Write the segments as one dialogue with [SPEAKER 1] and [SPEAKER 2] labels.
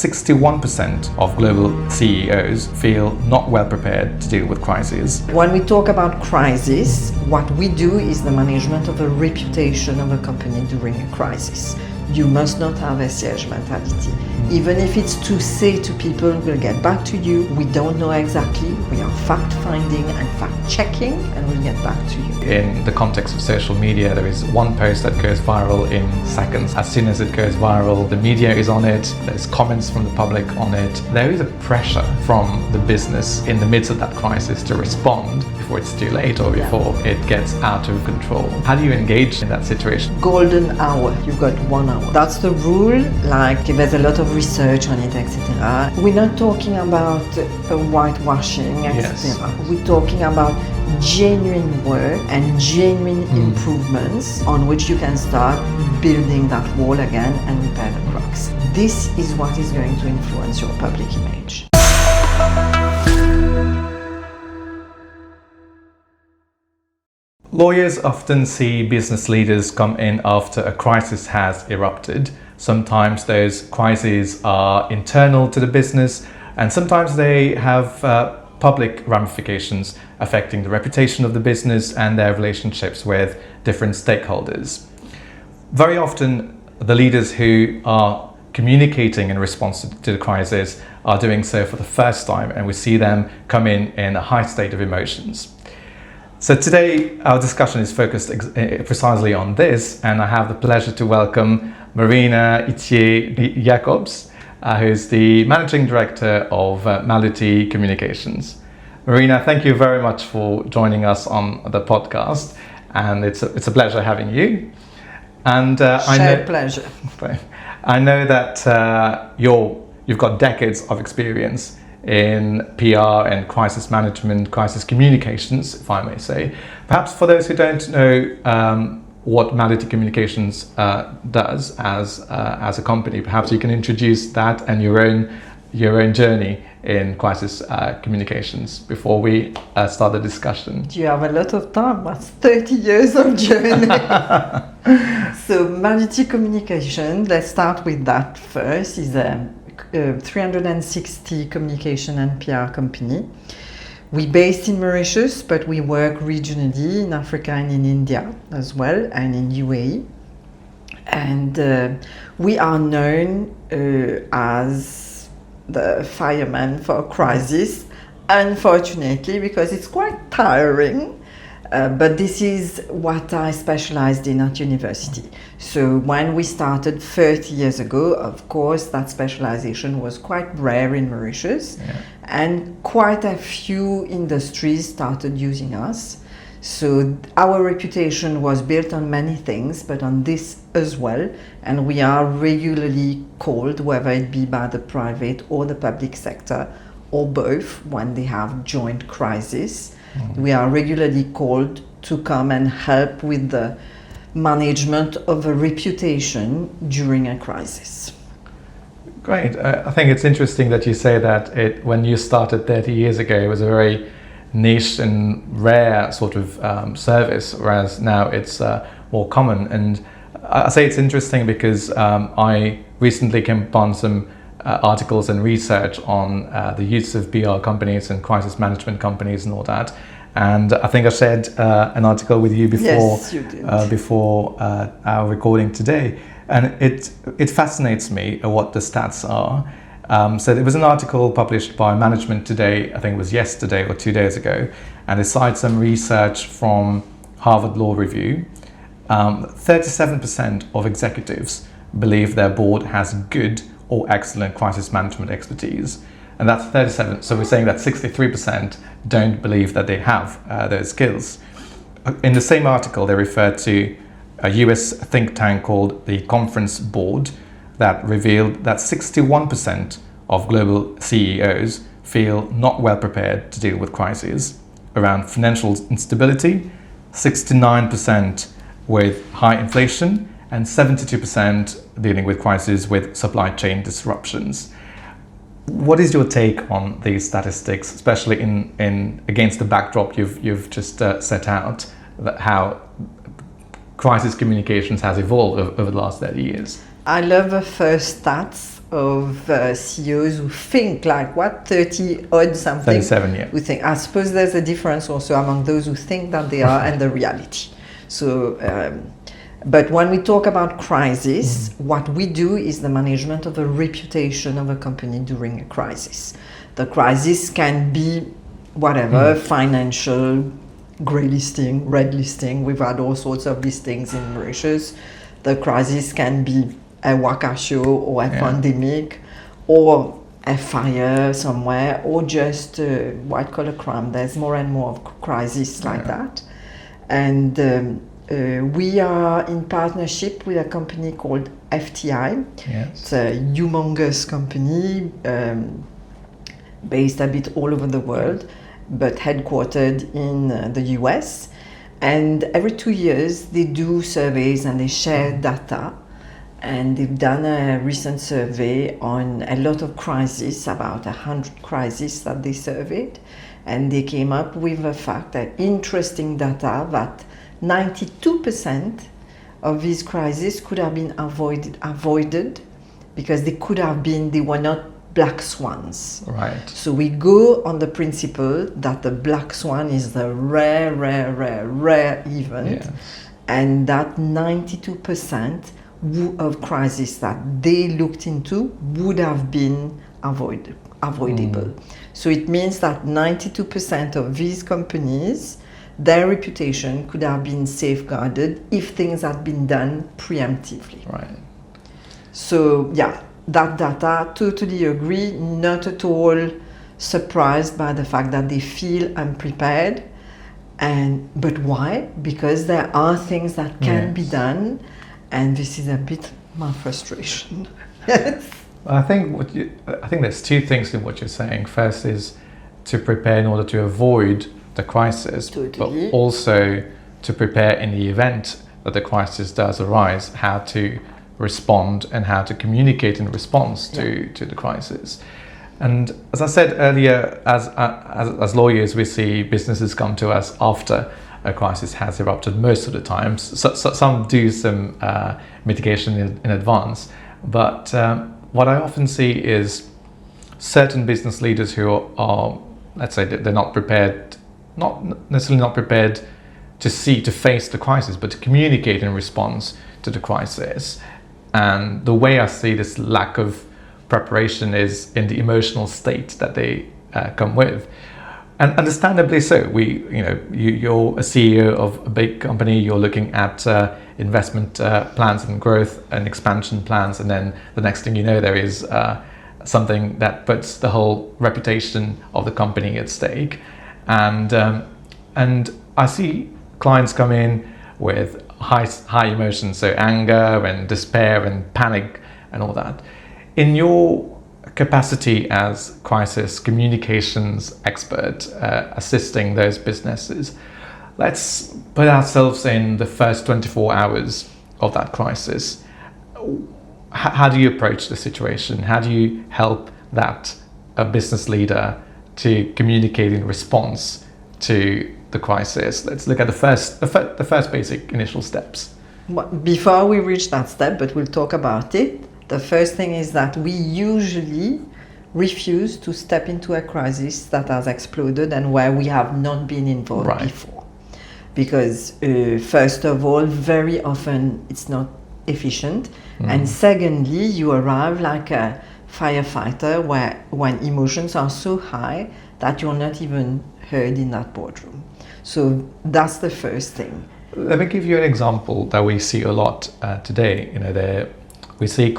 [SPEAKER 1] 61% of global CEOs feel not well prepared to deal with crises.
[SPEAKER 2] When we talk about crisis, what we do is the management of a reputation of a company during a crisis. You must not have a siege mentality. Even if it's to say to people, we'll get back to you, we don't know exactly, we are fact-finding and fact-checking, and we'll get back to you.
[SPEAKER 1] In the context of social media, there is one post that goes viral in seconds. As soon as it goes viral, the media is on it, there's comments from the public on it. There is a pressure from the business in the midst of that crisis to respond before it's too late or before it gets out of control. How do you engage in that situation?
[SPEAKER 2] Golden hour, you've got 1 hour. That's the rule, like there's a lot of research on it, etc. We're not talking about whitewashing, etc.
[SPEAKER 1] Yes.
[SPEAKER 2] We're talking about genuine work and genuine improvements on which you can start building that wall again and repair the cracks. This is what is going to influence your public image.
[SPEAKER 1] Lawyers often see business leaders come in after a crisis has erupted. Sometimes those crises are internal to the business, and sometimes they have public ramifications affecting the reputation of the business and their relationships with different stakeholders. Very often, the leaders who are communicating in response to the crisis are doing so for the first time, and we see them come in a high state of emotions. So today our discussion is focused precisely on this, and I have the pleasure to welcome Marina Ythier Jacobsz, who is the Managing Director of Maluti Communications. Marina, thank you very much for joining us on the podcast, and it's a pleasure having you. And
[SPEAKER 2] Pleasure.
[SPEAKER 1] I know that you've got decades of experience in PR and crisis management, crisis communications, if I may say. Perhaps for those who don't know what Maluti Communications does as a company, perhaps you can introduce that and your own journey in crisis communications before we start the discussion.
[SPEAKER 2] You have a lot of time. That's 30 years of journey. So Maluti Communications, let's start with that first, is a 360 communication and PR company. We're based in Mauritius, but we work regionally in Africa and in India as well, and in UAE. And we are known as the fireman for a crisis, unfortunately, because it's quite tiring. But this is what I specialized in at university. So when we started 30 years ago, of course, that specialization was quite rare in Mauritius, and quite a few industries started using us. So our reputation was built on many things, but on this as well, and we are regularly called, whether it be by the private or the public sector, or both, when they have joint crisis. We are regularly called to come and help with the management of a reputation during a crisis.
[SPEAKER 1] Great. I think it's interesting that you say that when you started 30 years ago, it was a very niche and rare sort of service, whereas now it's more common. And I say it's interesting because I recently came upon some articles and research on the use of PR companies and crisis management companies and all that. And I think I shared an article with you before,
[SPEAKER 2] yes, you did.
[SPEAKER 1] Before our recording today. And it fascinates me what the stats are. So there was an article published by Management Today, I think it was yesterday or 2 days ago, and it cites some research from Harvard Law Review. 37% of executives believe their board has good or excellent crisis management expertise. And that's 37. So we're saying that 63% don't believe that they have those skills. In the same article, they referred to a US think tank called the Conference Board that revealed that 61% of global CEOs feel not well prepared to deal with crises around financial instability, 69% with high inflation, and 72% dealing with crises with supply chain disruptions. What is your take on these statistics, especially in against the backdrop you've just set out, that how crisis communications has evolved over the last 30 years?
[SPEAKER 2] I love the first stats of CEOs who think like what 30 odd something.
[SPEAKER 1] 37, yeah.
[SPEAKER 2] Who think. I suppose there's a difference also among those who think that they are and the reality. So, but when we talk about crisis, what we do is the management of the reputation of a company during a crisis. The crisis can be whatever, financial, grey listing, red listing. We've had all sorts of listings in Mauritius. The crisis can be a waka show or a pandemic or a fire somewhere or just white collar crime. There's more and more of crises like that. And we are in partnership with a company called FTI. It's a humongous company based a bit all over the world, but headquartered in the US. And every 2 years they do surveys and they share data. And they've done a recent survey on a lot of crises, about 100 crises that they surveyed. And they came up with the fact that interesting data that 92% of these crises could have been avoided because they were not black swans.
[SPEAKER 1] Right.
[SPEAKER 2] So we go on the principle that the black swan is the rare event, and that 92% of crises that they looked into would have been avoidable. So it means that 92% of these companies, their reputation could have been safeguarded if things had been done preemptively.
[SPEAKER 1] Right.
[SPEAKER 2] So that data, totally agree, not at all surprised by the fact that they feel unprepared. But why? Because there are things that can be done, and this is a bit my frustration.
[SPEAKER 1] I think there's two things in what you're saying. First is to prepare in order to avoid the crisis, but also to prepare in the event that the crisis does arise, how to respond and how to communicate in response to the crisis. And as I said earlier, as lawyers, we see businesses come to us after a crisis has erupted most of the time. So some do some mitigation in advance, but what I often see is certain business leaders who are, let's say, they're not prepared, not necessarily not prepared to face the crisis, but to communicate in response to the crisis. And the way I see this lack of preparation is in the emotional state that they come with. And understandably so. You're a CEO of a big company, you're looking at investment plans and growth and expansion plans, and then the next thing you know, there is something that puts the whole reputation of the company at stake. And I see clients come in with high emotions, so anger and despair and panic and all that. In your capacity as crisis communications expert assisting those businesses, let's put ourselves in the first 24 hours of that crisis. How do you approach the situation? How do you help a business leader to communicate in response to the crisis? Let's look at the first basic initial steps.
[SPEAKER 2] Before we reach that step, but we'll talk about it, the first thing is that we usually refuse to step into a crisis that has exploded and where we have not been involved before. Because first of all, very often it's not efficient. And secondly, you arrive like a firefighter when emotions are so high that you're not even heard in that boardroom. So that's the first thing.
[SPEAKER 1] Let me give you an example that we see a lot today. We see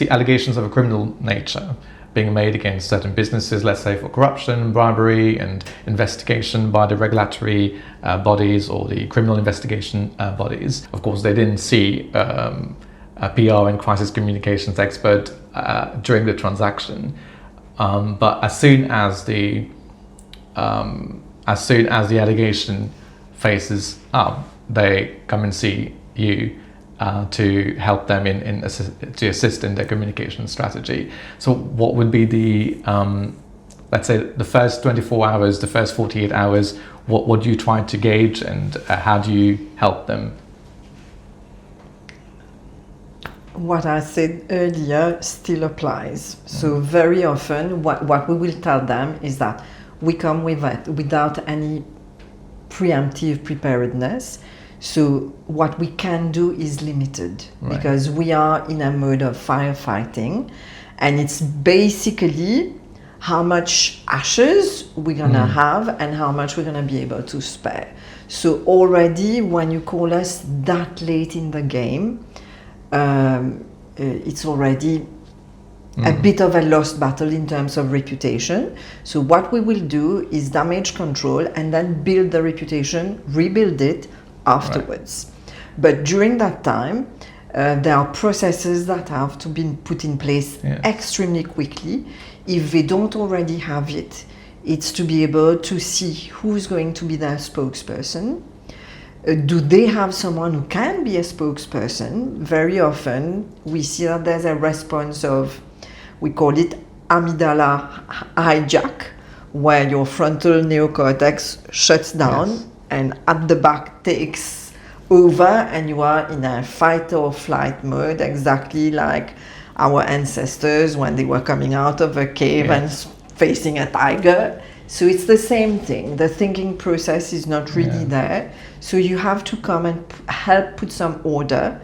[SPEAKER 1] allegations of a criminal nature being made against certain businesses, let's say for corruption, bribery, and investigation by the regulatory bodies or the criminal investigation bodies. Of course, they didn't see a PR and crisis communications expert during the transaction, but as soon as the allegation faces up, they come and see you to help them to assist in their communication strategy. So what would be the, let's say, the first 24 hours, the first 48 hours, what do you try to gauge, and how do you help them?
[SPEAKER 2] what I said earlier still applies. So very often what we will tell them is that we come with it without any preemptive preparedness. So what we can do is limited because we are in a mode of firefighting, and it's basically how much ashes we're gonna have and how much we're gonna be able to spare. So already when you call us that late in the game, it's already a bit of a lost battle in terms of reputation. So what we will do is damage control and then build the reputation, rebuild it afterwards. But during that time, there are processes that have to be put in place extremely quickly. If they don't already have it, it's to be able to see who's going to be their spokesperson. Do they have someone who can be a spokesperson? Very often we see that there's a response of, we call it amygdala hijack, where your frontal neocortex shuts down and at the back takes over, and you are in a fight or flight mode, exactly like our ancestors when they were coming out of a cave and facing a tiger. So it's the same thing. The thinking process is not really there. So you have to come and help put some order,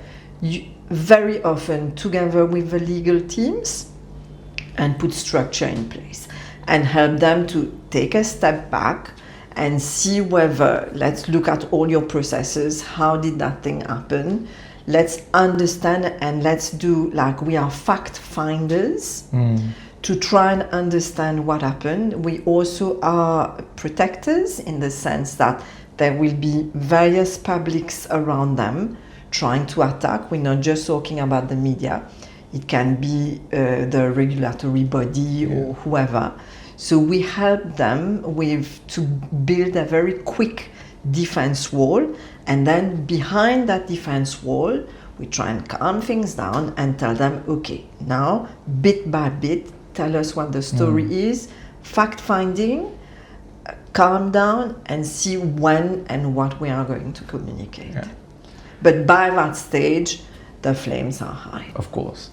[SPEAKER 2] very often together with the legal teams, and put structure in place and help them to take a step back and see whether, let's look at all your processes, how did that thing happen? Let's understand and let's do, like, we are fact finders to try and understand what happened. We also are protectors in the sense that there will be various publics around them trying to attack. We're not just talking about the media. It can be the regulatory body or whoever. So we help them to build a very quick defense wall, and then behind that defense wall, we try and calm things down and tell them, okay, now bit by bit, tell us what the story is, fact finding, calm down, and see when and what we are going to communicate. But by that stage, the flames are high.
[SPEAKER 1] Of course.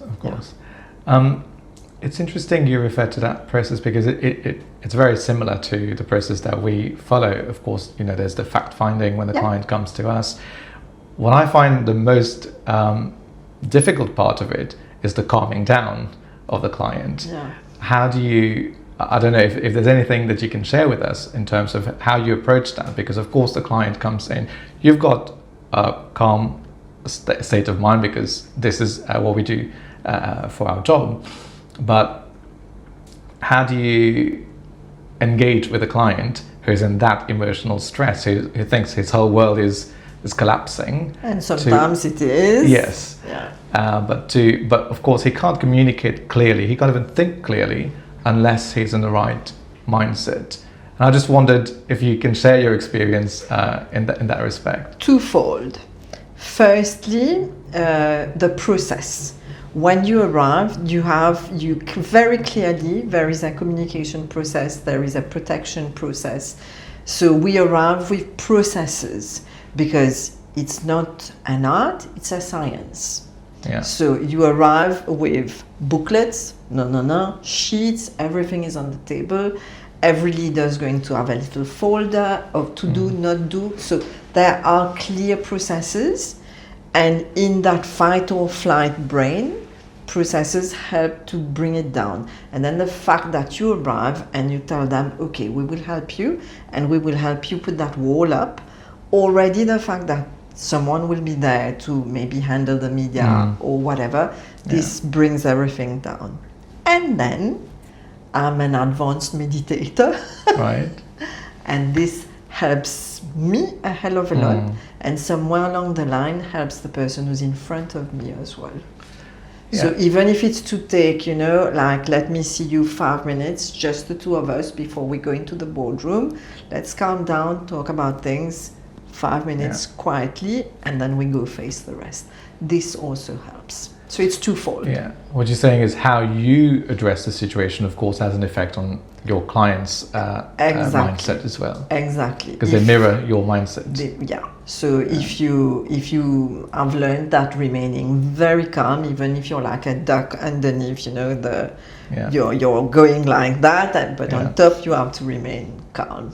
[SPEAKER 1] It's interesting you refer to that process because it's very similar to the process that we follow. Of course, there's the fact finding when the client comes to us. What I find the most difficult part of it is the calming down of the client. How do you, I don't know if there's anything that you can share with us in terms of how you approach that, because of course the client comes in, you've got a calm state of mind because this is what we do for our job. But how do you engage with a client who's in that emotional stress, who thinks his whole world is collapsing?
[SPEAKER 2] And sometimes it is.
[SPEAKER 1] Yes. But of course he can't communicate clearly. He can't even think clearly unless he's in the right mindset. And I just wondered if you can share your experience in that respect.
[SPEAKER 2] Twofold. Firstly, the process. When you arrive, you very clearly, there is a communication process, there is a protection process. So we arrive with processes because it's not an art, it's a science. So you arrive with booklets, sheets, everything is on the table. Every leader is going to have a little folder of to do, not do. So there are clear processes, and in that fight or flight brain, processes help to bring it down. And then the fact that you arrive and you tell them, okay, we will help you and we will help you put that wall up. Already the fact that someone will be there to maybe handle the media or whatever, this brings everything down. And then I'm an advanced meditator. And this helps me a hell of a lot. And somewhere along the line helps the person who's in front of me as well. So even if it's to take, like, let me see you 5 minutes, just the two of us before we go into the boardroom, let's calm down, talk about things, 5 minutes quietly, and then we go face the rest. This also helps. So it's twofold.
[SPEAKER 1] Yeah. What you're saying is how you address the situation, of course, has an effect on your client's mindset as well.
[SPEAKER 2] Exactly.
[SPEAKER 1] Because they mirror your mindset.
[SPEAKER 2] So if you have learned that remaining very calm, even if you're like a duck underneath, you're going like that, but on top you have to remain calm.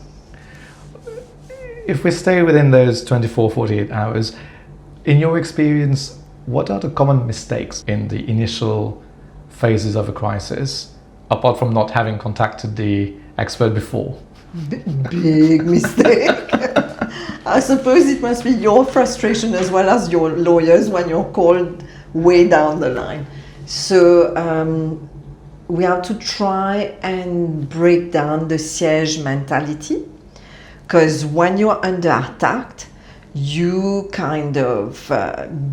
[SPEAKER 1] If we stay within those 24, 48 hours, in your experience, what are the common mistakes in the initial phases of a crisis, apart from not having contacted the expert before?
[SPEAKER 2] Big mistake. I suppose it must be your frustration as well as your lawyers when you're called way down the line. So we have to try and break down the siege mentality, because when you're under attack, you kind of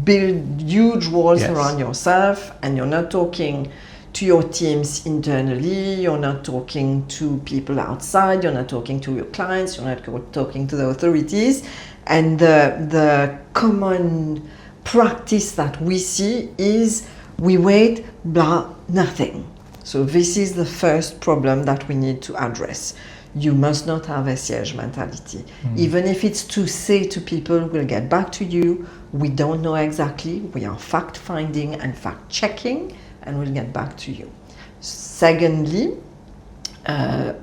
[SPEAKER 2] build huge walls around yourself, and you're not talking to your teams internally, you're not talking to people outside, you're not talking to your clients, you're not talking to the authorities. And the common practice that we see is we wait, blah, nothing. So this is the first problem that we need to address. You must not have a siege mentality. Even if it's to say to people, we'll get back to you, we don't know exactly, we are fact-finding and fact-checking, and we'll get back to you. Secondly,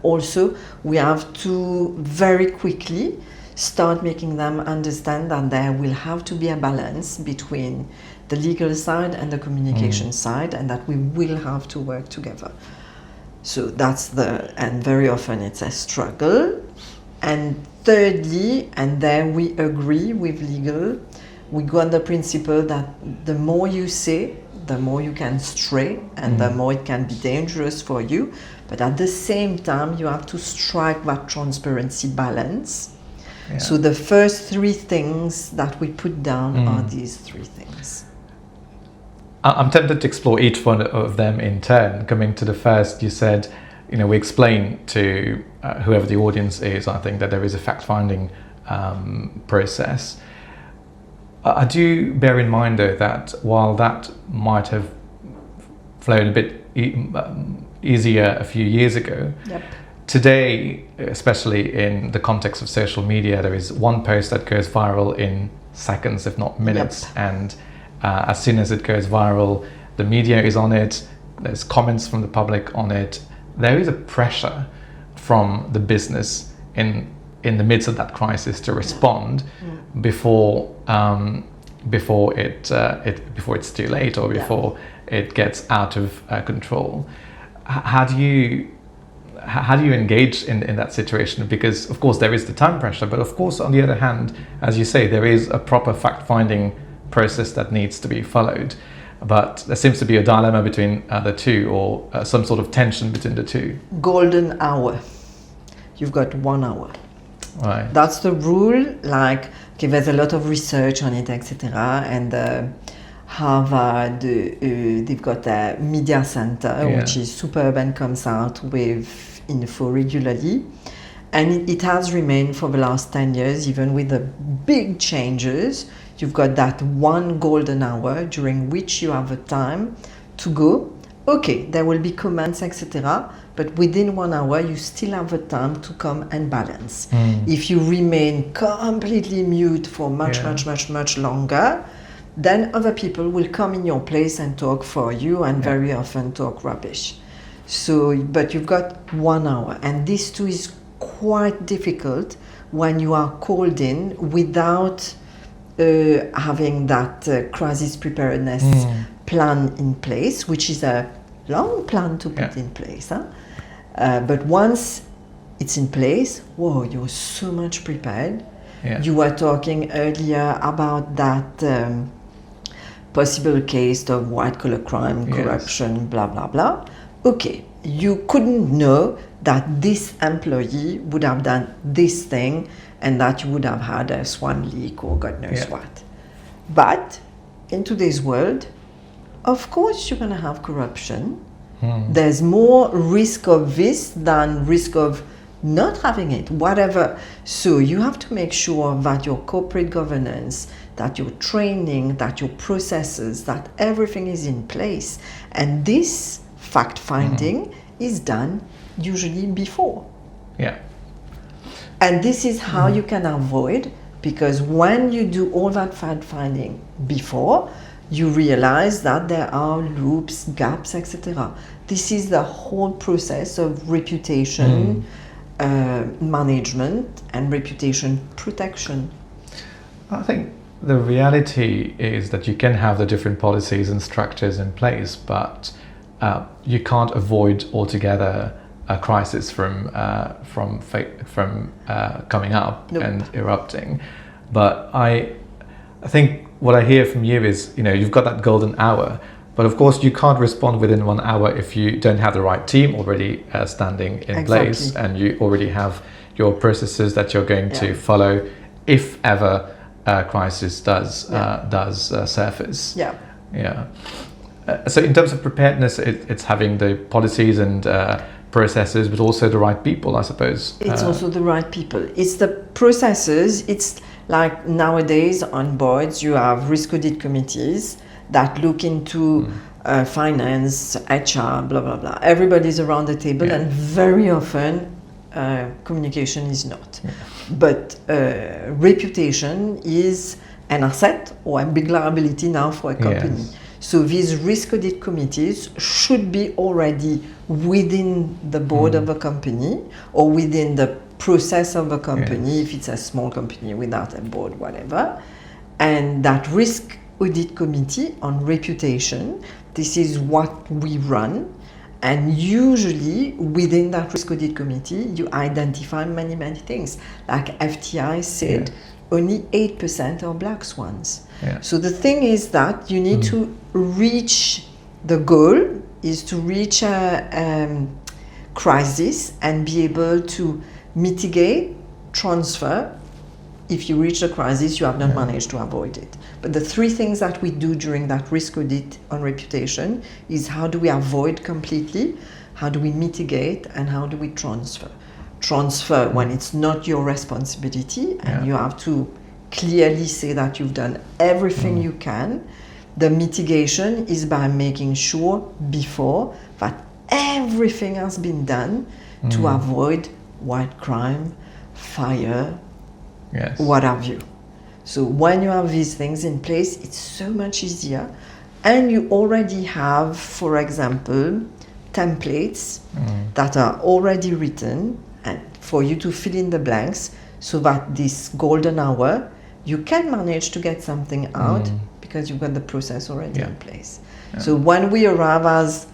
[SPEAKER 2] also, we have to very quickly start making them understand that there will have to be a balance between the legal side and the communication side, and that we will have to work together. So and very often it's a struggle. And thirdly, and there we agree with legal, we go on the principle that the more you say, the more you can stray, and the more it can be dangerous for you. But at the same time, you have to strike that transparency balance. Yeah. So the first three things that we put down are these three things.
[SPEAKER 1] I'm tempted to explore each one of them in turn. Coming to the first, you said, we explain to whoever the audience is, I think, that there is a fact-finding process. I do bear in mind, though, that while that might have flown a bit easier a few years ago, today, especially in the context of social media, there is one post that goes viral in seconds, if not minutes, and as soon as it goes viral, the media is on it, there's comments from the public on it. There is a pressure from the business in the midst of that crisis to respond before it's too late, or before it gets out of control. How do you engage in that situation? Because of course there is the time pressure, but of course on the other hand, as you say, there is a proper fact-finding process that needs to be followed. But there seems to be a dilemma between the two, or some sort of tension between the two.
[SPEAKER 2] Golden hour. You've got 1 hour.
[SPEAKER 1] Right.
[SPEAKER 2] That's the rule. There's a lot of research on it, etc. And Harvard, they've got a media center, which is superb and comes out with info regularly. And it has remained for the last 10 years, even with the big changes. You've got that one golden hour during which you have a time to go, okay, there will be comments, etc. But within 1 hour, you still have a time to come and balance. If you remain completely mute for much longer, then other people will come in your place and talk for you, and very often talk rubbish. So, but you've got 1 hour, and this too is quite difficult when you are called in without having that crisis preparedness plan in place, which is a long plan to put in place. But once it's in place, whoa, you're so much prepared. You were talking earlier about that possible case of white-collar crime, corruption, blah, blah, blah. Okay, you couldn't know that this employee would have done this thing, and that you would have had a swan leak or God knows what. But in today's world, of course you're going to have corruption. There's more risk of this than risk of not having it, whatever. So you have to make sure that your corporate governance that your training, that your processes, that everything is in place. And this fact-finding is done usually before.
[SPEAKER 1] Yeah.
[SPEAKER 2] And this is how you can avoid, because when you do all that fact-finding before, you realize that there are loops, gaps, etc. This is the whole process of reputation management and reputation protection.
[SPEAKER 1] I think the reality is that you can have the different policies and structures in place, but you can't avoid altogether a crisis from coming up and erupting. But I think what I hear from you is, you've got that golden hour, but of course you can't respond within 1 hour if you don't have the right team already standing in place, and you already have your processes that you're going to follow if ever a crisis does surface. So in terms of preparedness, it's having the policies and processes, but also the right people, I suppose.
[SPEAKER 2] It's also the right people. It's the processes. It's like nowadays on boards, you have risk audit committees that look into finance, HR, blah, blah, blah. Everybody's around the table, and very often communication is not. But reputation is an asset or a big liability now for a company. So these risk audit committees should be already within the board of a company or within the process of a company, if it's a small company without a board, whatever. And that risk audit committee on reputation, this is what we run. And usually within that risk audit committee, you identify many, many things. Like FTI said, only 8% are black swans. So the thing is that you need to reach, the goal is to reach a crisis and be able to mitigate, transfer. If you reach the crisis, you have not managed to avoid it. But the three things that we do during that risk audit on reputation is how do we avoid completely, how do we mitigate, and how do we transfer. Transfer when it's not your responsibility and you have to clearly say that you've done everything you can. The mitigation is by making sure before that everything has been done to avoid white crime, fire, what have you. So when you have these things in place, it's so much easier. And you already have, for example, templates that are already written and for you to fill in the blanks so that this golden hour, you can manage to get something out because you've got the process already in place. So when we arrive as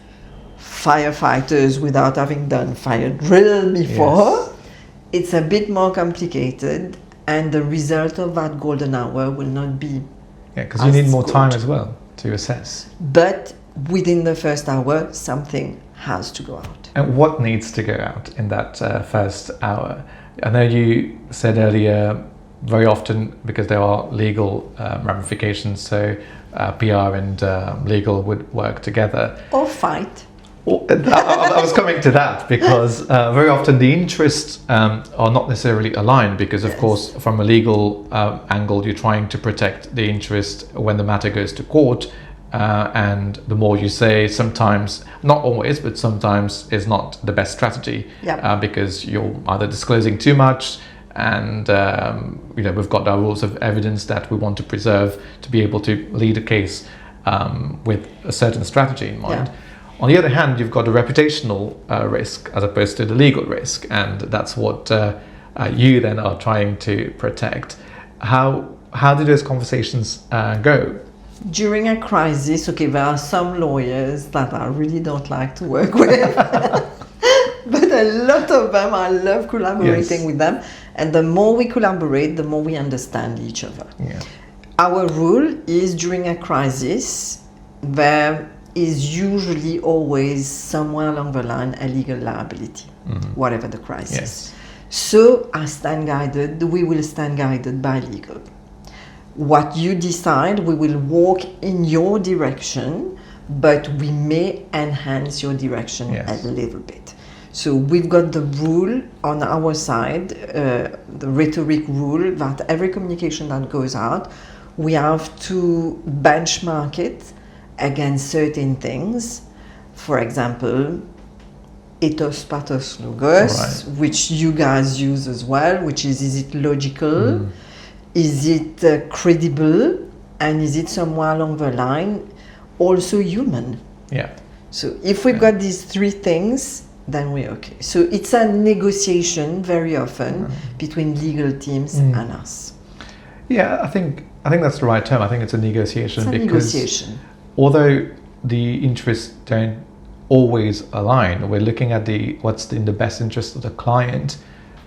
[SPEAKER 2] firefighters without having done fire drill before, it's a bit more complicated, and the result of that golden hour will not be
[SPEAKER 1] because you need more time as well to assess.
[SPEAKER 2] But within the first hour, something has to go out.
[SPEAKER 1] And what needs to go out in that first hour? I know you said earlier, very often, because there are legal ramifications, so PR and legal would work together.
[SPEAKER 2] Or fight.
[SPEAKER 1] I was coming to that because very often the interests are not necessarily aligned because, of course, from a legal angle, you're trying to protect the interest when the matter goes to court. And the more you say, sometimes, not always, but sometimes is not the best strategy because you're either disclosing too much and, we've got our rules of evidence that we want to preserve to be able to lead a case with a certain strategy in mind. On the other hand, you've got a reputational risk as opposed to the legal risk, and that's what you then are trying to protect. How do those conversations go?
[SPEAKER 2] During a crisis, there are some lawyers that I really don't like to work with, but a lot of them, I love collaborating with them, and the more we collaborate, the more we understand each other. Our rule is during a crisis, there is usually always somewhere along the line a legal liability, whatever the crisis. So we will stand guided by legal. What you decide, we will walk in your direction, but we may enhance your direction a little bit. So we've got the rule on our side, the rhetoric rule, that every communication that goes out, we have to benchmark it against certain things. For example, ethos, pathos, logos, which you guys use as well, which is it logical? Is it credible? And is it somewhere along the line also human?
[SPEAKER 1] Yeah.
[SPEAKER 2] So if we've got these three things, then we're okay. So it's a negotiation very often between legal teams and us.
[SPEAKER 1] Yeah, I think that's the right term. I think it's a negotiation although the interests don't always align, we're looking at what's in the best interest of the client,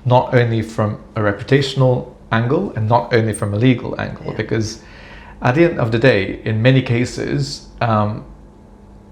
[SPEAKER 1] not only from a reputational angle and not only from a legal angle, because at the end of the day, in many cases,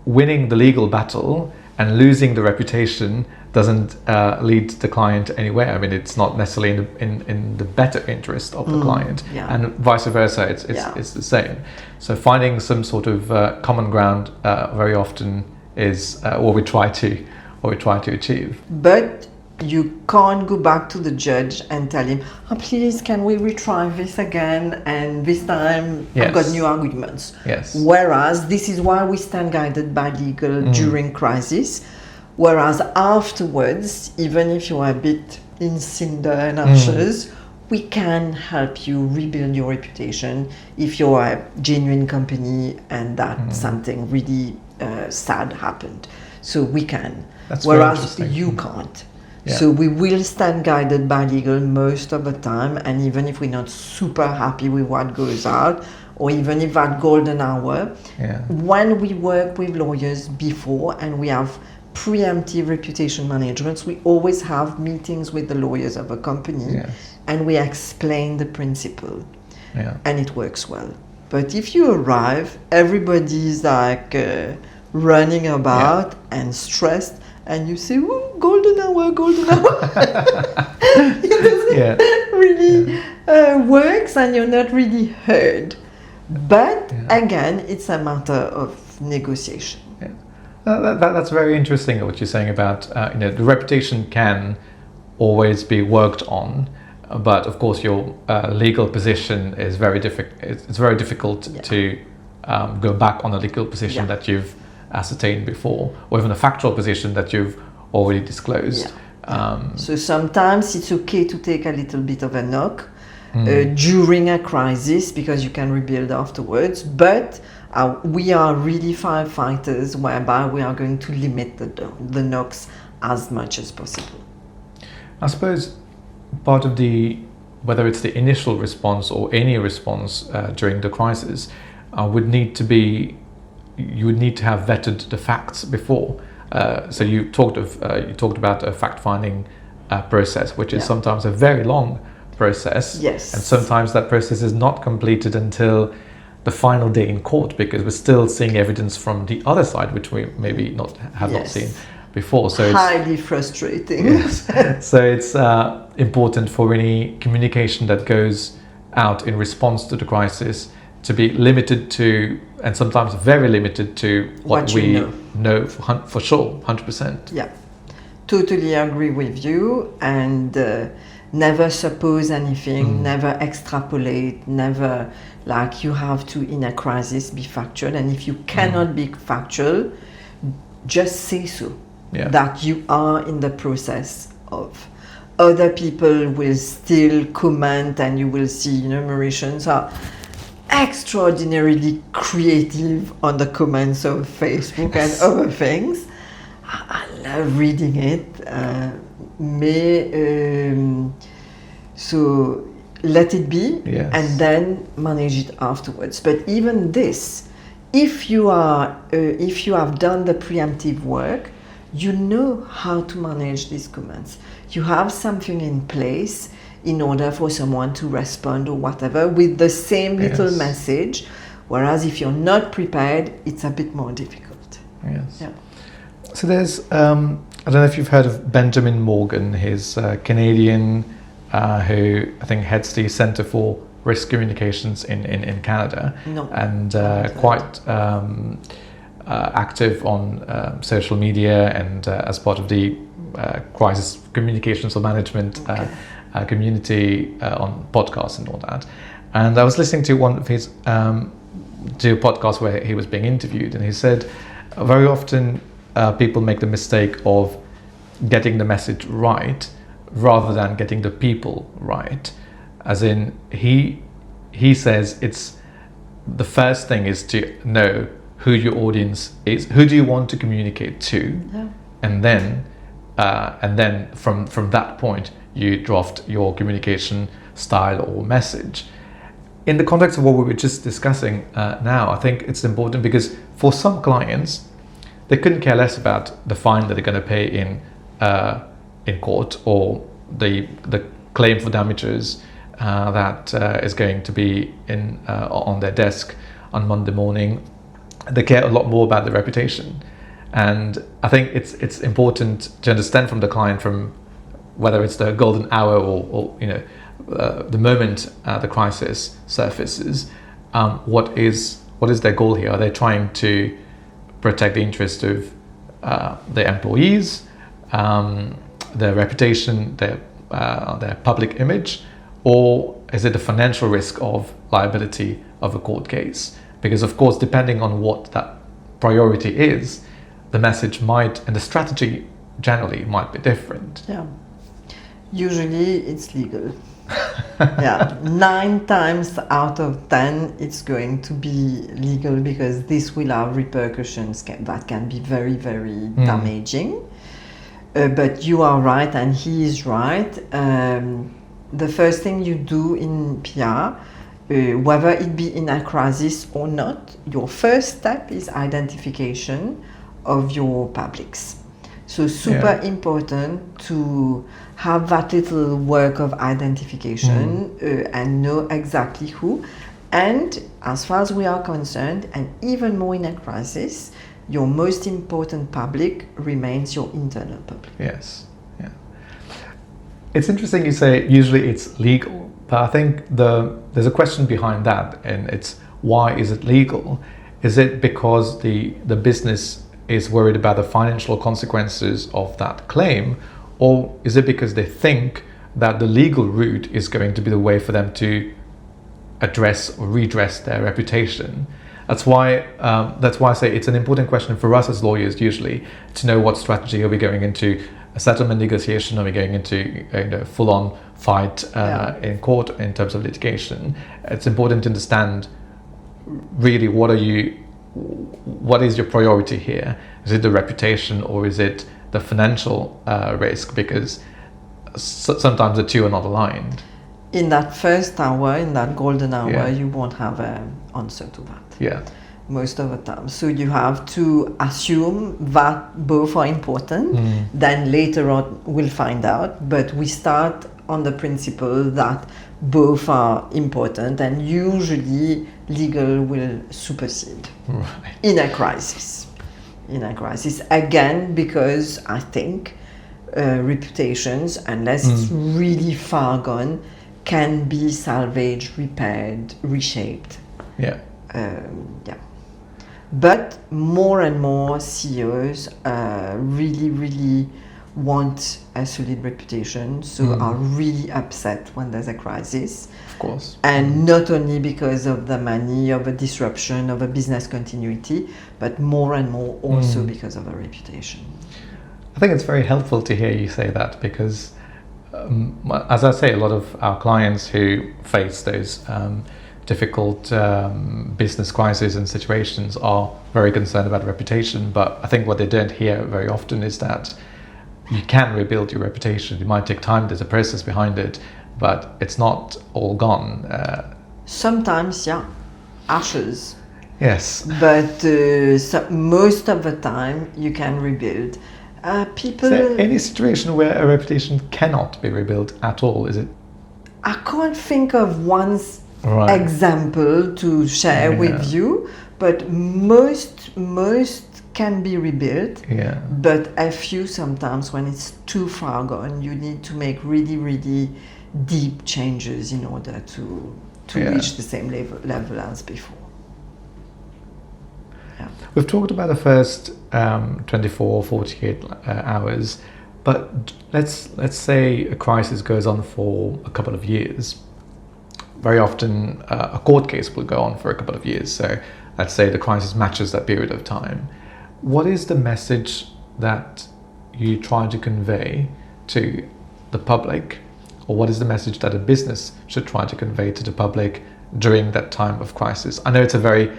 [SPEAKER 1] winning the legal battle and losing the reputation doesn't lead the client anywhere. I mean, it's not necessarily in the better interest of the client, and vice versa. It's the same. So finding some sort of common ground very often is what we try to achieve.
[SPEAKER 2] But you can't go back to the judge and tell him, "Oh, please, can we retry this again? And this time I've got new arguments."
[SPEAKER 1] Yes.
[SPEAKER 2] Whereas this is why we stand guided by legal during crisis. Whereas afterwards, even if you are a bit in cinder and ashes, we can help you rebuild your reputation if you are a genuine company and that something really sad happened. So we can.
[SPEAKER 1] That's
[SPEAKER 2] whereas you can't.
[SPEAKER 1] Yeah.
[SPEAKER 2] So we will stand guided by legal most of the time, and even if we're not super happy with what goes out, or even if that golden hour, when we work with lawyers before and we have preemptive reputation management, we always have meetings with the lawyers of a company and we explain the principle and it works well. But if you arrive, everybody's like running about and stressed, and you say, "Ooh, golden hour," it doesn't really works, and you're not really heard. But again, it's a matter of negotiation.
[SPEAKER 1] That's very interesting what you're saying about the reputation can always be worked on, but of course your legal position is very difficult. It's very difficult to go back on a legal position that you've ascertained before, or even a factual position that you've already disclosed.
[SPEAKER 2] So sometimes it's okay to take a little bit of a knock during a crisis, because you can rebuild afterwards, but we are really firefighters, whereby we are going to limit the knocks as much as possible.
[SPEAKER 1] I suppose part of whether it's the initial response or any response during the crisis, you would need to have vetted the facts before. So you talked about a fact-finding process, which is sometimes a very long process.
[SPEAKER 2] Yes.
[SPEAKER 1] And sometimes that process is not completed until the final day in court, because we're still seeing evidence from the other side, which we maybe not seen before. So it's
[SPEAKER 2] highly frustrating.
[SPEAKER 1] So it's important for any communication that goes out in response to the crisis to be limited to, and sometimes very limited to, what we know for sure, 100%.
[SPEAKER 2] Yeah, totally agree with you. And never suppose anything, never extrapolate, never, like, you have to, in a crisis, be factual. And if you cannot be factual, just say so, that you are in the process of. Other people will still comment, and you will see, Mauritians are extraordinarily creative on the comments of Facebook and other things. I love reading it. So let it be, and then manage it afterwards. But even this, if you have done the preemptive work, you know how to manage these comments. You have something in place in order for someone to respond or whatever with the same little message. Whereas if you're not prepared, it's a bit more difficult.
[SPEAKER 1] Yes. Yeah. So there's, I don't know if you've heard of Benjamin Morgan. He's Canadian, who I think heads the Centre for Risk Communications in Canada.
[SPEAKER 2] No.
[SPEAKER 1] And quite active on social media, and as part of the crisis communications or management community on podcasts and all that. And I was listening to one of his to a podcast where he was being interviewed, and he said very often people make the mistake of getting the message right rather than getting the people right. As in, he says it's the first thing is to know who your audience is, who do you want to communicate to,
[SPEAKER 2] Yeah.
[SPEAKER 1] and then from that point you draft your communication style or message. In the context of what we were just discussing now, I think it's important because for some clients, they couldn't care less about the fine that they're going to pay in court, or the claim for damages that is going to be on their desk on Monday morning. They care a lot more about the reputation, and I think it's important to understand from the client, from whether it's the golden hour or the moment the crisis surfaces, what is their goal here? Are they trying to protect the interest of their employees, their reputation, their public image, or is it the financial risk of liability of a court case? Because of course, depending on what that priority is, the message might, and the strategy generally might be different.
[SPEAKER 2] Yeah. Usually it's legal. Yeah, 9 times out of 10 it's going to be legal, because this will have repercussions that can be very, very damaging. But you are right, and he is right. The first thing you do in PR, whether it be in a crisis or not, your first step is identification of your publics. So super important to have that little work of identification and know exactly who. And as far as we are concerned, and even more in a crisis, your most important public remains your internal public.
[SPEAKER 1] Yes, yeah. It's interesting you say usually it's legal, but I think there's a question behind that, and it's why is it legal? Is it because the business is worried about the financial consequences of that claim, or is it because they think that the legal route is going to be the way for them to address or redress their reputation? That's why I say it's an important question for us as lawyers usually to know what strategy are we going into. A settlement negotiation, are we going into a full-on fight in court in terms of litigation? It's important to understand really what is your priority here? Is it the reputation, or is it the financial risk? Because sometimes the two are not aligned.
[SPEAKER 2] In that first hour, in that golden hour, you won't have an answer to that.
[SPEAKER 1] Yeah.
[SPEAKER 2] Most of the time. So you have to assume that both are important. Then later on we'll find out. But we start on the principle that both are important, and usually legal will supersede in a crisis. Again, because I think reputations, unless it's really far gone, can be salvaged, repaired, reshaped.
[SPEAKER 1] Yeah.
[SPEAKER 2] But more and more CEOs really want a solid reputation, so are really upset when there's a crisis.
[SPEAKER 1] Of course.
[SPEAKER 2] And not only because of the money, of a disruption, of a business continuity, but more and more also because of a reputation.
[SPEAKER 1] I think it's very helpful to hear you say that, because as I say, a lot of our clients who face those difficult business crises and situations are very concerned about reputation. But I think what they don't hear very often is that you can rebuild your reputation. It might take time, there's a process behind it, but it's not all gone.
[SPEAKER 2] Sometimes, ashes.
[SPEAKER 1] Yes.
[SPEAKER 2] But most of the time you can rebuild. People.
[SPEAKER 1] Is there any situation where a reputation cannot be rebuilt at all? Is it?
[SPEAKER 2] I can't think of one example to share with you, but most can be rebuilt.
[SPEAKER 1] Yeah.
[SPEAKER 2] But a few sometimes, when it's too far gone, you need to make really deep changes in order to reach the same level as before. Yeah.
[SPEAKER 1] We've talked about the first 24, 48 hours, but let's say a crisis goes on for a couple of years. very often a court case will go on for a couple of years. So let's say the crisis matches that period of time. What is the message that you try to convey to the public, or what is the message that a business should try to convey to the public during that time of crisis? I know it's a very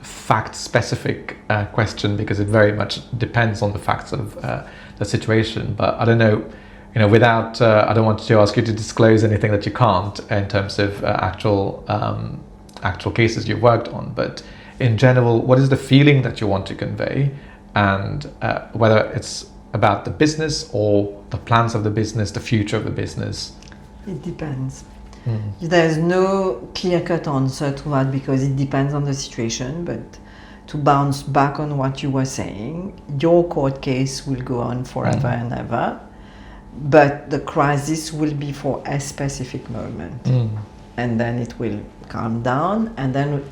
[SPEAKER 1] fact-specific question because it very much depends on the facts of the situation, but I don't know, without, I don't want to ask you to disclose anything that you can't in terms of actual cases you've worked on, but in general, what is the feeling that you want to convey, and whether it's about the business or the plans of the business, the future of the business?
[SPEAKER 2] It depends. There's no clear-cut answer to that because it depends on the situation, but to bounce back on what you were saying, your court case will go on forever and ever, but the crisis will be for a specific moment. And then it will calm down, and then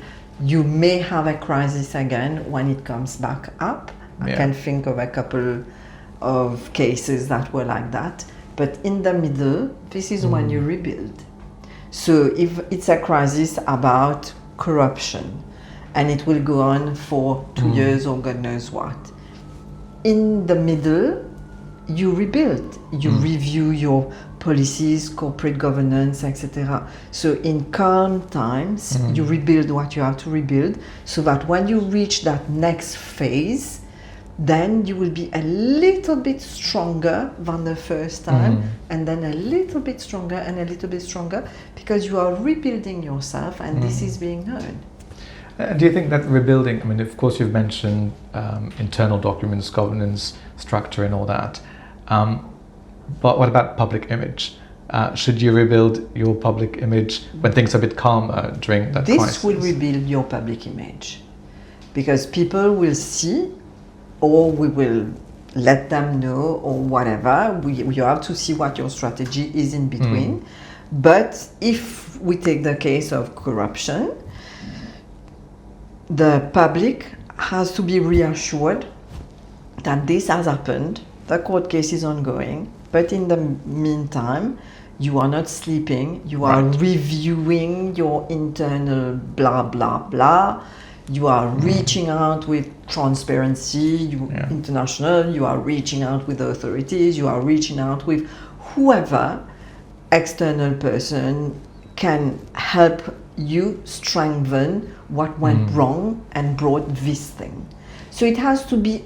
[SPEAKER 2] you may have a crisis again when it comes back up. I can think of a couple of cases that were like that, but in the middle, this is when you rebuild. So if it's a crisis about corruption and it will go on for 2 years or God knows what, in the middle, you rebuild. You review your policies, corporate governance, etc. So in calm times, you rebuild what you have to rebuild so that when you reach that next phase, then you will be a little bit stronger than the first time, and then a little bit stronger and a little bit stronger because you are rebuilding yourself, and this is being known.
[SPEAKER 1] Do you think that rebuilding, I mean, of course you've mentioned internal documents, governance, structure and all that, but what about public image? Should you rebuild your public image when things are a bit calmer during that crisis?
[SPEAKER 2] This will rebuild your public image because people will see, or we will let them know, or whatever. You have to see what your strategy is in between. But if we take the case of corruption, the public has to be reassured that this has happened, the court case is ongoing, but in the meantime, you are not sleeping, you are reviewing your internal blah, blah, blah. You are reaching out with transparency, international, you are reaching out with authorities, you are reaching out with whoever external person can help you strengthen what went wrong and brought this thing. So it has to be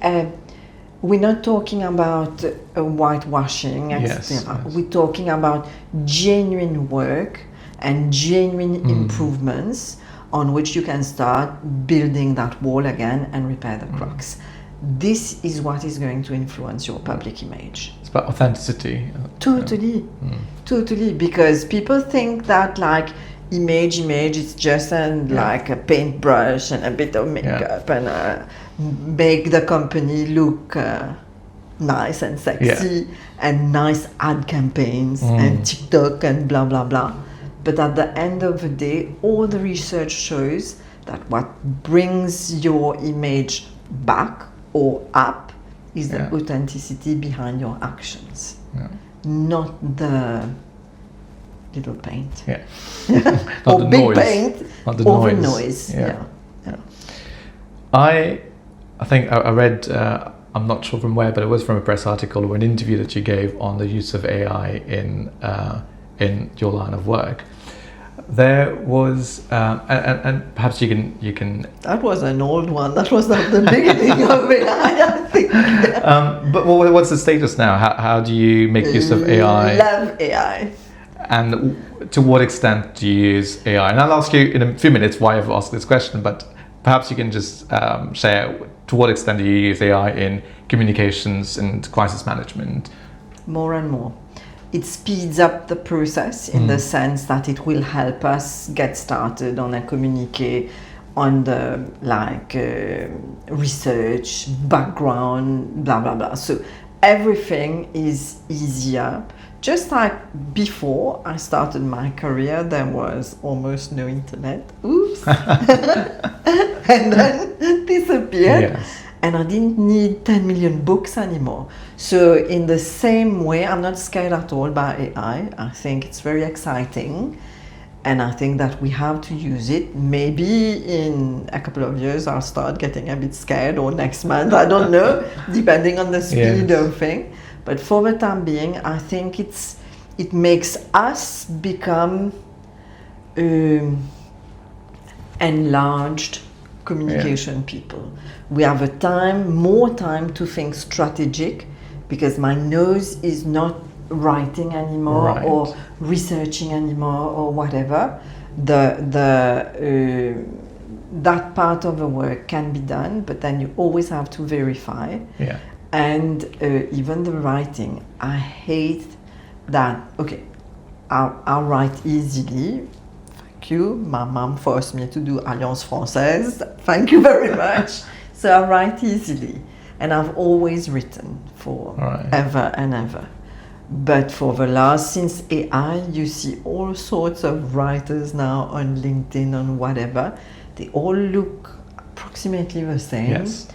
[SPEAKER 2] we're not talking about whitewashing, etc. We're talking about genuine work and genuine improvements on which you can start building that wall again and repair the cracks. This is what is going to influence your public image.
[SPEAKER 1] It's about authenticity.
[SPEAKER 2] Totally, because people think that like image is just like a paintbrush and a bit of makeup and make the company look nice and sexy and nice ad campaigns and TikTok and blah blah blah. But at the end of the day, all the research shows that what brings your image back or up is the authenticity behind your actions, not the little paint.
[SPEAKER 1] Not
[SPEAKER 2] or
[SPEAKER 1] the
[SPEAKER 2] big
[SPEAKER 1] noise.
[SPEAKER 2] paint,
[SPEAKER 1] Not the
[SPEAKER 2] or
[SPEAKER 1] noise.
[SPEAKER 2] the noise.
[SPEAKER 1] I think I read, I'm not sure from where, but it was from a press article or an interview that you gave on the use of AI in your line of work. There was, and perhaps you can.
[SPEAKER 2] That was an old one. That was not the beginning of AI, I think.
[SPEAKER 1] But what's the status now? How do you make use of AI?
[SPEAKER 2] Love AI.
[SPEAKER 1] And to what extent do you use AI? And I'll ask you in a few minutes why I've asked this question, but perhaps you can just share to what extent do you use AI in communications and crisis management?
[SPEAKER 2] More and more. It speeds up the process in the sense that it will help us get started on a communique, on the research, background, blah, blah, blah. So everything is easier. Just like before I started my career, there was almost no internet. Oops. And then disappeared.
[SPEAKER 1] Yes.
[SPEAKER 2] And I didn't need 10 million books anymore. So in the same way, I'm not scared at all by AI. I think it's very exciting. And I think that we have to use it. Maybe in a couple of years I'll start getting a bit scared, or next month, I don't know, depending on the speed of thing. But for the time being, I think it makes us become enlarged communication people. We have more time to think strategic, because my nose is not writing anymore or researching anymore or whatever. That part of the work can be done, but then you always have to verify.
[SPEAKER 1] Yeah.
[SPEAKER 2] And even the writing, I hate that. Okay, I'll write easily. Thank you. My mom forced me to do Alliance Française. Thank you very much. So I write easily, and I've always written for ever and ever. But since AI, you see all sorts of writers now on LinkedIn, on whatever. They all look approximately the same.
[SPEAKER 1] Yes.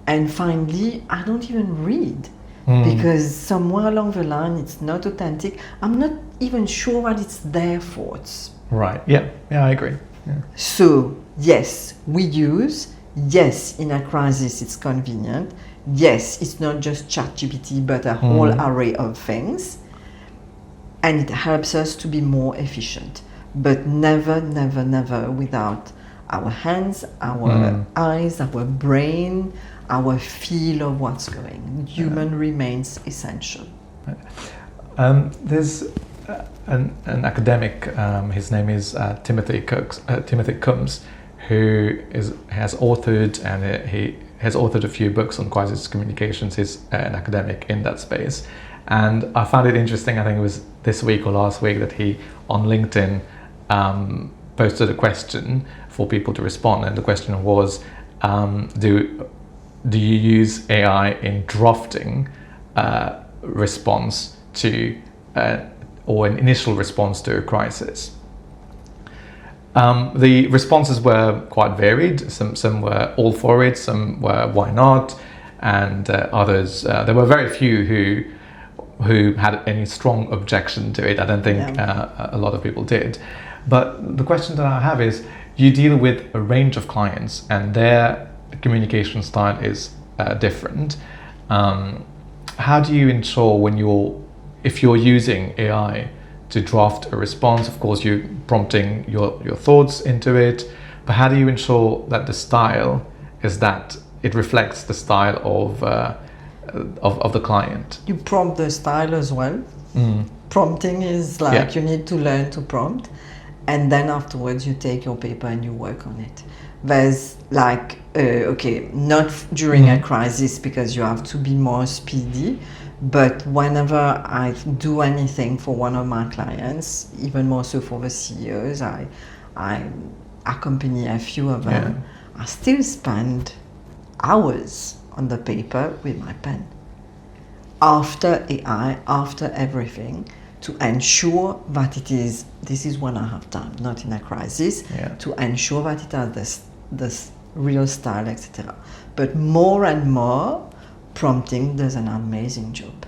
[SPEAKER 2] And finally, I don't even read, because somewhere along the line, it's not authentic. I'm not even sure what it's their thoughts.
[SPEAKER 1] Right. Yeah. Yeah, I agree. Yeah.
[SPEAKER 2] So yes, we use. Yes, in a crisis, it's convenient. Yes, it's not just ChatGPT, but a whole array of things. And it helps us to be more efficient. But never, never, never without our hands, our eyes, our brain, our feel of what's going. Human remains essential.
[SPEAKER 1] There's an academic, his name is Timothy Coombs, who has authored, and he has authored a few books on crisis communications. He's an academic in that space. And I found it interesting, I think it was this week or last week, that he, on LinkedIn, posted a question for people to respond. And the question was, do you use AI in drafting response to, or an initial response to a crisis? The responses were quite varied. Some were all for it, some were why not, and others, there were very few who had any strong objection to it. I don't think a lot of people did. But the question that I have is, you deal with a range of clients and their communication style is different. How do you ensure if you're using AI to draft a response? Of course, you're prompting your thoughts into it, but how do you ensure that the style is that it reflects the style of the client?
[SPEAKER 2] You prompt the style as well. Prompting is like you need to learn to prompt, and then afterwards you take your paper and you work on it. There's like, not during a crisis, because you have to be more speedy. But whenever I do anything for one of my clients, even more so for the CEOs, I accompany a few of them. I still spend hours on the paper with my pen. After AI, after everything, to ensure that this is when I have time, not in a crisis, to ensure that it has this real style, etc. But more and more, prompting does an amazing job.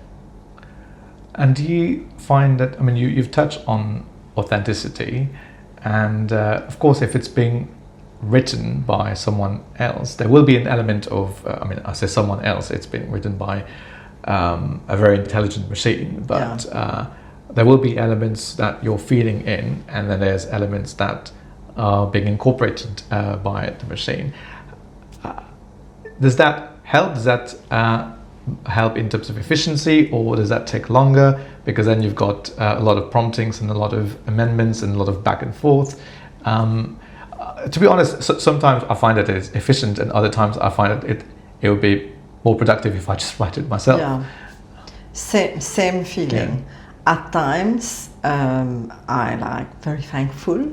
[SPEAKER 1] And do you find that, I mean, you've touched on authenticity, and of course, if it's being written by someone else, there will be an element of, I say someone else, it's being written by a very intelligent machine, but there will be elements that you're feeding in, and then there's elements that are being incorporated by the machine. Does that help? Does that help in terms of efficiency, or does that take longer? Because then you've got a lot of promptings and a lot of amendments and a lot of back and forth. To be honest, sometimes I find that it's efficient, and other times I find that it would be more productive if I just write it myself.
[SPEAKER 2] Yeah, same feeling. Yeah. At times, I like very thankful,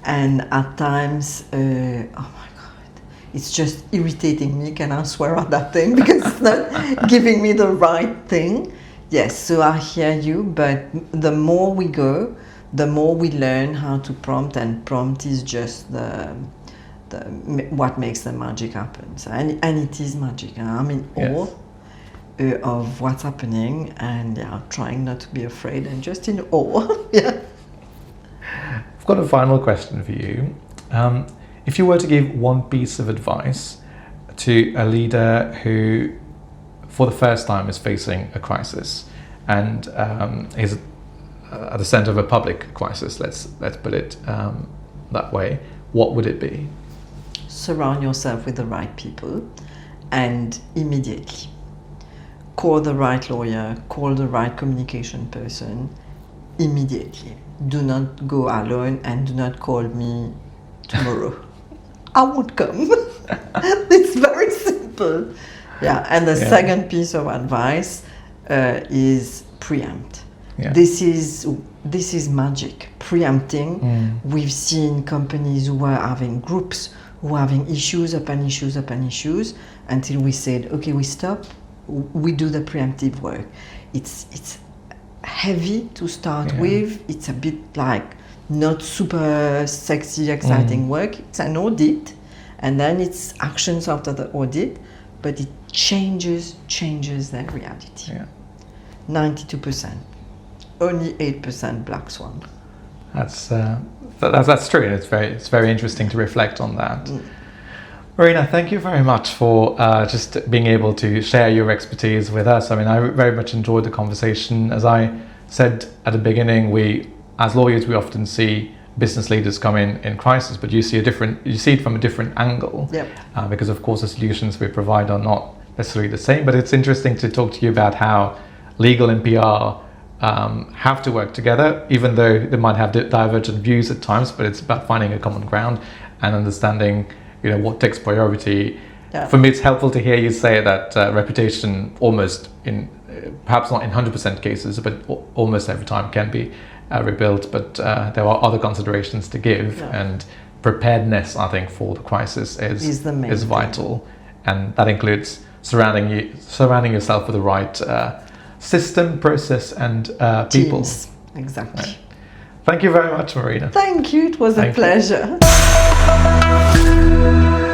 [SPEAKER 2] and at times, oh my God, it's just irritating me. Can I swear at that thing because it's not giving me the right thing? Yes, so I hear you, but the more we go, the more we learn how to prompt, and prompt is just what makes the magic happen. So, and it is magic. I'm in awe of what's happening, and trying not to be afraid and just in awe.
[SPEAKER 1] got a final question for you. If you were to give one piece of advice to a leader who, for the first time, is facing a crisis and is at the center of a public crisis, let's put it that way, what would it be?
[SPEAKER 2] Surround yourself with the right people, and immediately call the right lawyer, call the right communication person immediately. Do not go alone, and do not call me tomorrow. I won't come. It's very simple. Yeah, and the second piece of advice is preempt.
[SPEAKER 1] Yeah.
[SPEAKER 2] This is magic. Preempting. We've seen companies who are having groups who are having issues upon issues upon issues until we said, okay, we stop. We do the preemptive work. It's heavy to start with. It's a bit like not super sexy, exciting work. It's an audit, and then it's actions after the audit, but it changes their reality. 92%. Only 8% black swan.
[SPEAKER 1] That's true, and it's very interesting to reflect on that. Marina, thank you very much for just being able to share your expertise with us. I mean, I very much enjoyed the conversation. As I said at the beginning, we, as lawyers, we often see business leaders come in crisis, but you see it from a different angle.
[SPEAKER 2] Yep.
[SPEAKER 1] Because of course the solutions we provide are not necessarily the same. But it's interesting to talk to you about how legal and PR have to work together, even though they might have divergent views at times. But it's about finding a common ground and understanding, what takes priority.
[SPEAKER 2] Yeah.
[SPEAKER 1] For me, it's helpful to hear you say that reputation, almost perhaps not in 100% cases, but almost every time can be rebuilt. But there are other considerations to give, and preparedness, I think, for the crisis is vital, and that includes surrounding yourself with the right system, process, and people.
[SPEAKER 2] Teams. Exactly.
[SPEAKER 1] Right. Thank you very much, Marina.
[SPEAKER 2] Thank you. It was a pleasure.
[SPEAKER 1] You.